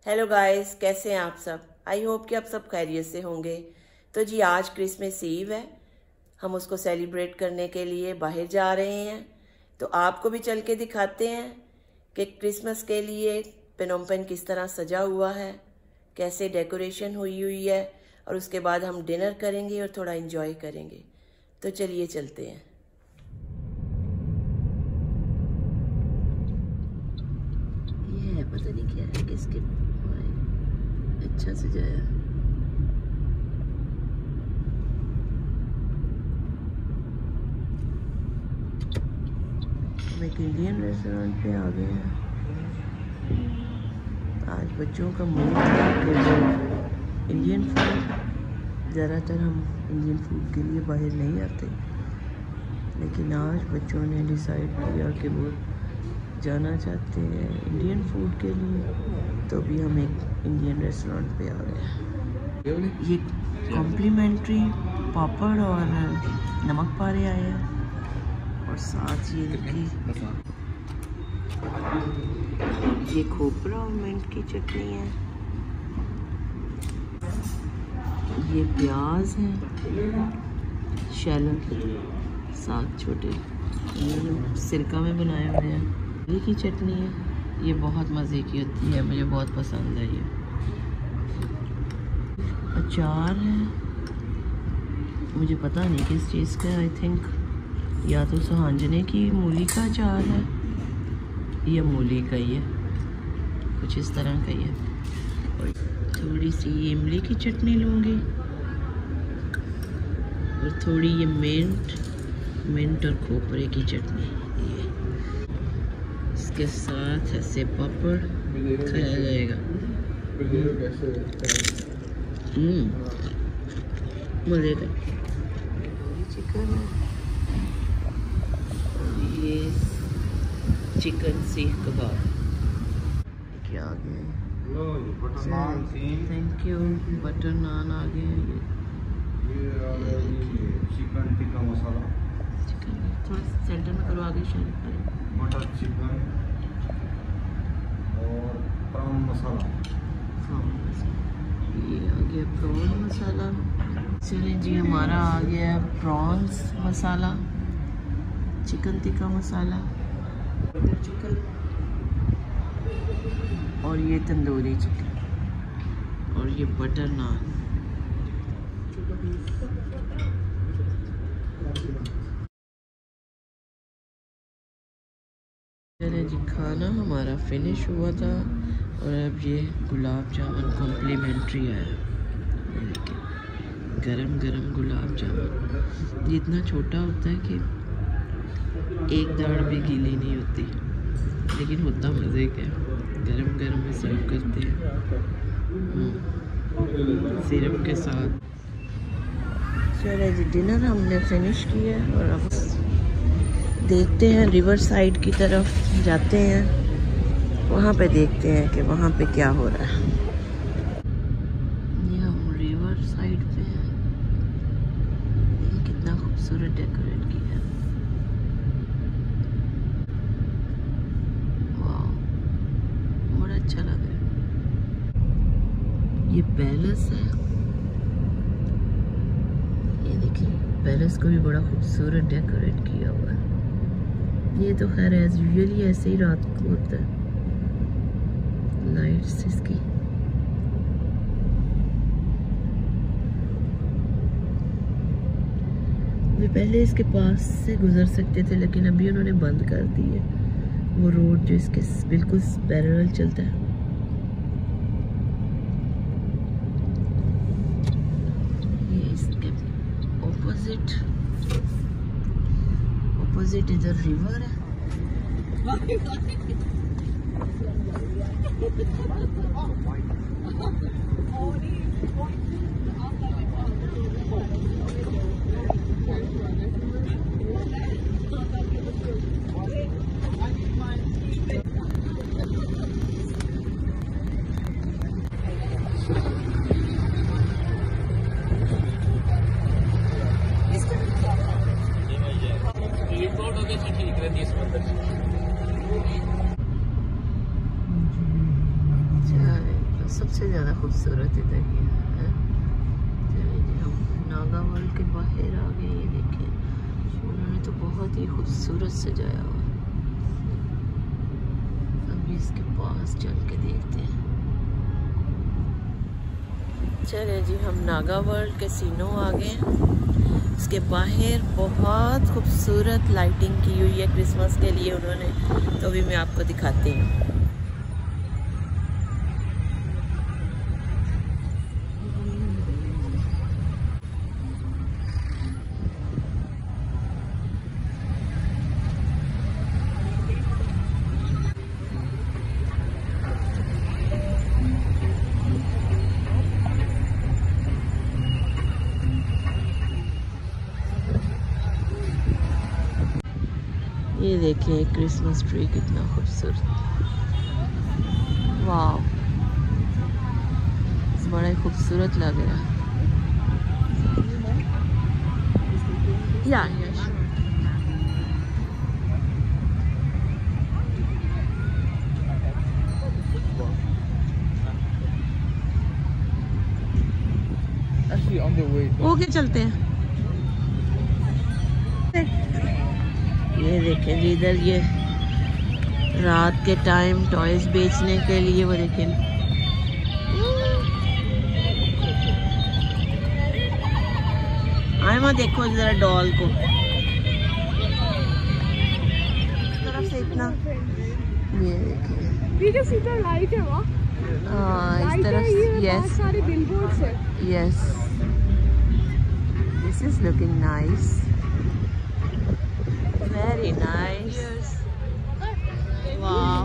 Hello guys, कैसे हैं आप सब। आई होप कि आप सब खैरियत से होंगे। तो जी आज क्रिसमस ईव है, हम उसको सेलिब्रेट करने के लिए बाहर जा रहे हैं। तो आपको भी चल के दिखाते हैं कि क्रिसमस के लिए पेनोम पेन किस तरह सजा हुआ है, कैसे डेकोरेशन हुई है, और उसके बाद हम डिनर करेंगे और थोड़ा इंजॉय करेंगे। तो चलिए चलते हैं। ये है, पता नहीं क्या है, किसके अच्छा सजाया। हम एक इंडियन रेस्टोरेंट पे आ गए हैं। आज बच्चों का मूड था कि वो इंडियन फूड, ज़्यादातर हम इंडियन फूड के लिए बाहर नहीं आते, लेकिन आज बच्चों ने डिसाइड किया कि वो जाना चाहते हैं इंडियन फूड के लिए। तो अभी हम एक इंडियन रेस्टोरेंट पे आ गए हैं। ये कॉम्प्लीमेंट्री पापड़ और नमक पारे आए हैं, और साथ ये देखिए ये खोपरा और मिंट की चटनी है, ये प्याज है, शैलट, साथ छोटे सिरका में बनाए हुए हैं। ये की चटनी है, ये बहुत मज़े की होती है, मुझे बहुत पसंद है। ये अचार है, मुझे पता नहीं किस चीज़ का, आई थिंक या तो सुहांजने की मूली का अचार है या मूली का ही है, कुछ इस तरह का ही है। और थोड़ी सी इमली की चटनी लूँगी, और थोड़ी ये मिंट और खोपरे की चटनी। ये इसके साथ ऐसे पापड़ खाया जाएगा। मज़े का। चिकन है, ये चिकन सीख कबाब क्या आ गए। Thank you. बटर नान आ गए। चिकन टिक्का मसाला, चिकन थोड़ा सेंटर में करो, आगे शायद मटर चिकन और प्रॉन मसाला। ये आ गया प्रॉन मसाला। चलिए जी, हमारा आ गया प्रॉन्स मसाला, chicken tikka masala, butter chicken, और ये तंदूरी चिकन, और ये बटर नान। चलिए जी, खाना हमारा फिनिश हुआ था, और अब ये गुलाब जामुन कॉम्प्लीमेंट्री आया। गरम गरम गुलाब जामुन, ये इतना छोटा होता है कि एक दाढ़ भी गीली नहीं होती, लेकिन होता मज़े का है। गरम गरम में सर्व करते हैं सिरप के साथ। चलिए जी, डिनर हमने फिनिश किया, और अब देखते हैं रिवर साइड की तरफ जाते हैं, वहाँ पे देखते हैं कि वहाँ पे क्या हो रहा है। ये हम रिवर साइड पे हैं, ये कितना खूबसूरत डेकोरेट किया है। वाह, बड़ा अच्छा लग रहा है। ये पैलेस है, ये देखिए पैलेस को भी बड़ा खूबसूरत डेकोरेट किया हुआ है। ये तो खैर एज यूजुअली ऐसे ही रात को होता है, लाइट्स इसकी। वे पहले इसके पास से गुजर सकते थे, लेकिन अभी उन्होंने बंद कर दी है वो रोड जो इसके बिल्कुल पैरेलल चलता है। ये इसके ऑपोजिट इधर रिवर है। सबसे ज़्यादा खूबसूरत इधर ही है। चलिए जी हम नागा वर्ल्ड के बाहर आ गए। ये देखें उन्होंने तो बहुत ही खूबसूरत सजाया हुआ। अभी इसके पास चल के देखते हैं। चलिए जी हम नागा वर्ल्ड कैसीनो आ गए हैं। इसके बाहर बहुत खूबसूरत लाइटिंग की हुई है क्रिसमस के लिए उन्होंने, तो अभी मैं आपको दिखाती हूँ। ये देखिए क्रिसमस ट्री कितना खूबसूरत, वाह बड़ा ही खूबसूरत लग रहा है। या ओके चलते हैं। ये देखें जी इधर ये रात के टाइम टॉयज बेचने के लिए, वो देखें आयमा देखो जरा डॉल को इस तरफ से इतना। ये देखें लाइट है वहाँ। हाँ इस तरफ। यस सारे बिलबोर्ड्स है। Yes this is looking nice, very nice. Yes. Wow.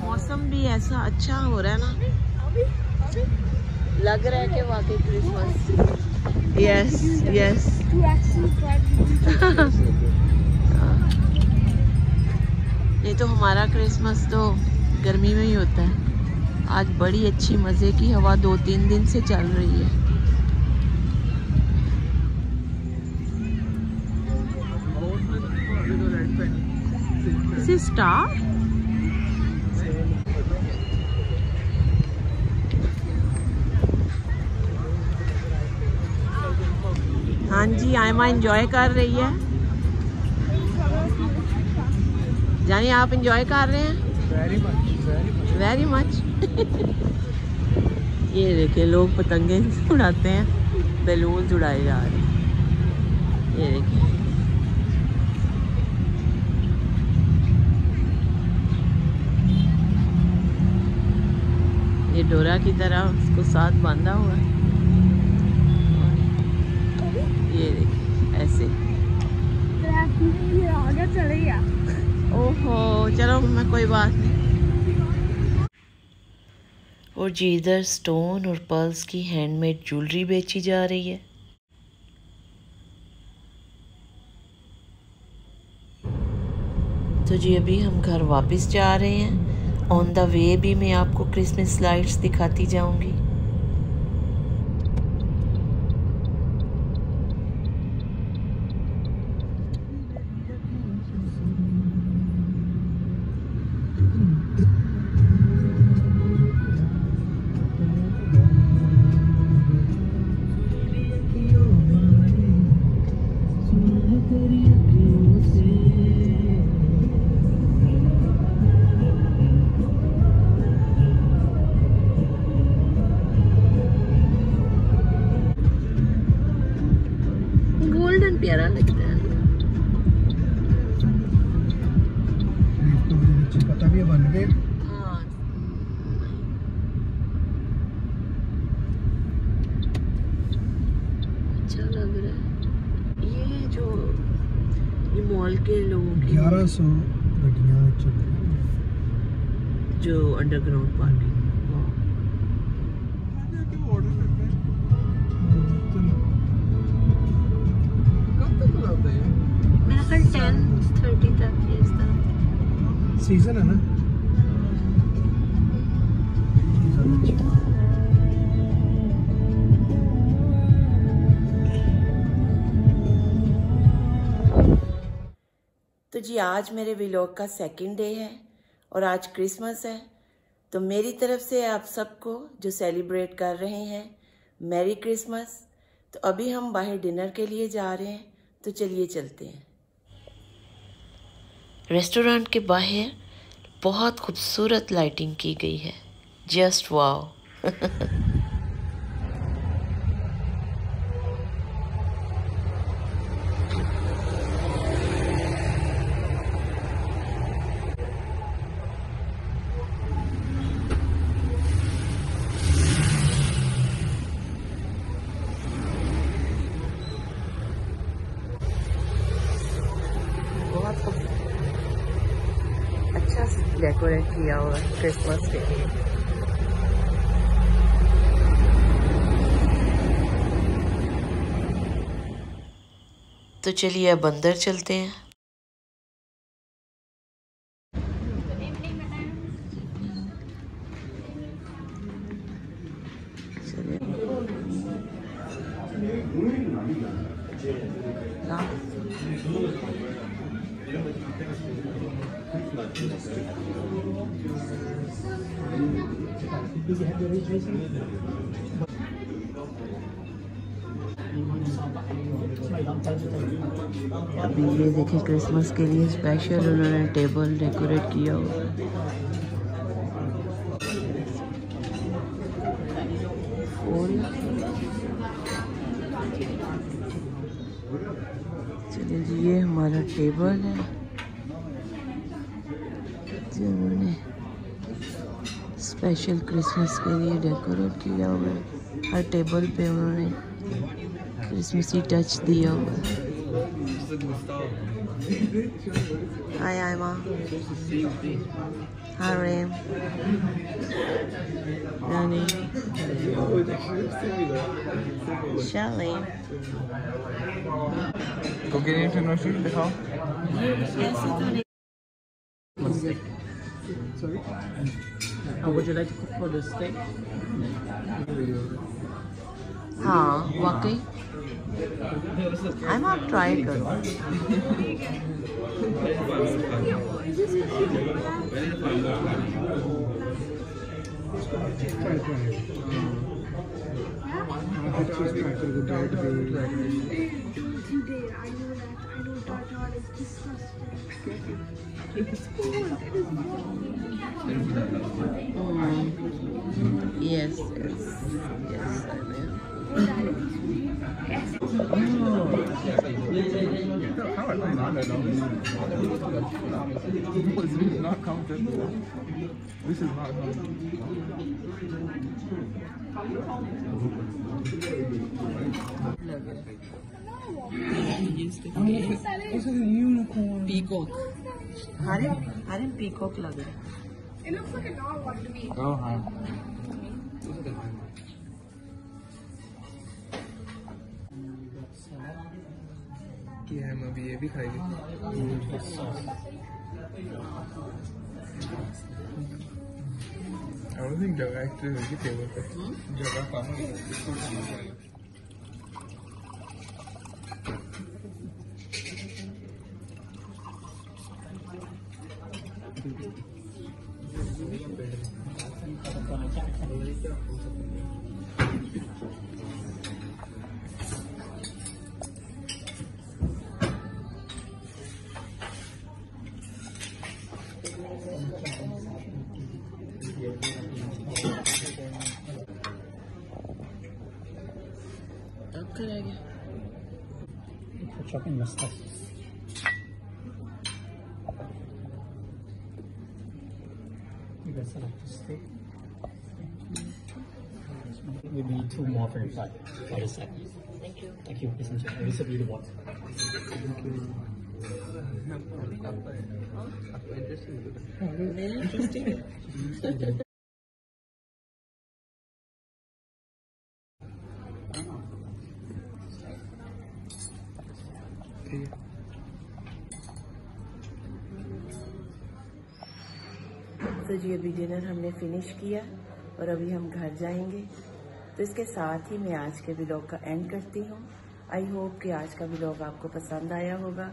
मौसम भी ऐसा अच्छा हो रहा है ना, लग रहा है कि वाकई क्रिसमस। यस यस नहीं तो हमारा क्रिसमस तो गर्मी में ही होता है। आज बड़ी अच्छी मज़े की हवा 2-3 दिन से चल रही है। इस स्टार हाँ जी आयमा एंजॉय कर रही है। जानी आप एंजॉय कर रहे हैं? Very much. ये देखिए लोग पतंगे उड़ाते हैं, बैलून उड़ाए जा रहे हैं। ये देखिए ये डोरा की तरह उसको साथ बांधा हुआ है। ये देखिए ऐसे आगे चले गया। ओहो चलो मैं कोई बात नहीं। और जी इधर स्टोन और पर्ल्स की हैंडमेड ज्वेलरी बेची जा रही है। तो जी अभी हम घर वापस जा रहे हैं। ऑन द वे भी मैं आपको क्रिसमस लाइट्स दिखाती जाऊंगी। प्यारा लगता है। पता भी बन गए। हाँ अच्छा लग रहा है। ये जो ये मॉल के लोगों की 1100 गड्डियाँ चल रही हैं जो अंडरग्राउंड पार्किंग। सीजन है ना। तो जी आज मेरे व्लॉग का सेकंड डे है और आज क्रिसमस है। तो मेरी तरफ से आप सबको जो सेलिब्रेट कर रहे हैं मैरी क्रिसमस। तो अभी हम बाहर डिनर के लिए जा रहे हैं, तो चलिए चलते हैं। रेस्टोरेंट के बाहर बहुत खूबसूरत लाइटिंग की गई है, जस्ट वाओ। अच्छा डेकोरेट किया हुआ है क्रिसमस के लिए। तो चलिए अब अंदर चलते हैं। अभी ये देखिए क्रिसमस के लिए स्पेशल उन्होंने टेबल डेकोरेट किया हुआ है। चलिए जी, ये हमारा टेबल है जो उन्होंने स्पेशल क्रिसमस के लिए डेकोरेट किया हुआ है। हर टेबल पे उन्होंने क्रिसमसी टच दिया हुआ है। Hi Ima. Hi Ram. Nani. Shelly. Go get into no shoot the call. Yes, it's on it. Sorry? Would you like to cook for the steak? हाँ वाकई I'm not try करो। Yes, yes, yes, I will. How am I not This is not counted. This is not This is a unicorn. Peacock. Harim peacock लग रहा है। It looks like a narwhal to me. Oh, hi. कि हम अभी ये भी खाएंगे। I don't think जगह एक्चुअली होगी टेबल पे। जगह कहाँ है? Chopping the stuff. You guys select the steak. We need 2 more for your side. For the side. Thank you. Thank you. Please enjoy. I will serve you the water. Really interesting. तो जी अभी dinner हमने finish किया और अभी हम घर जाएंगे। तो इसके साथ ही मैं आज के व्लॉग का एंड करती हूँ। आई होप कि आज का व्लॉग आपको पसंद आया होगा।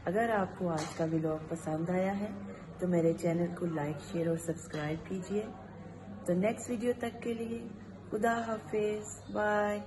अगर आपको आज का व्लॉग पसंद आया है तो मेरे चैनल को लाइक, शेयर और सब्सक्राइब कीजिए। तो नेक्स्ट वीडियो तक के लिए खुदा हाफिज, बाय।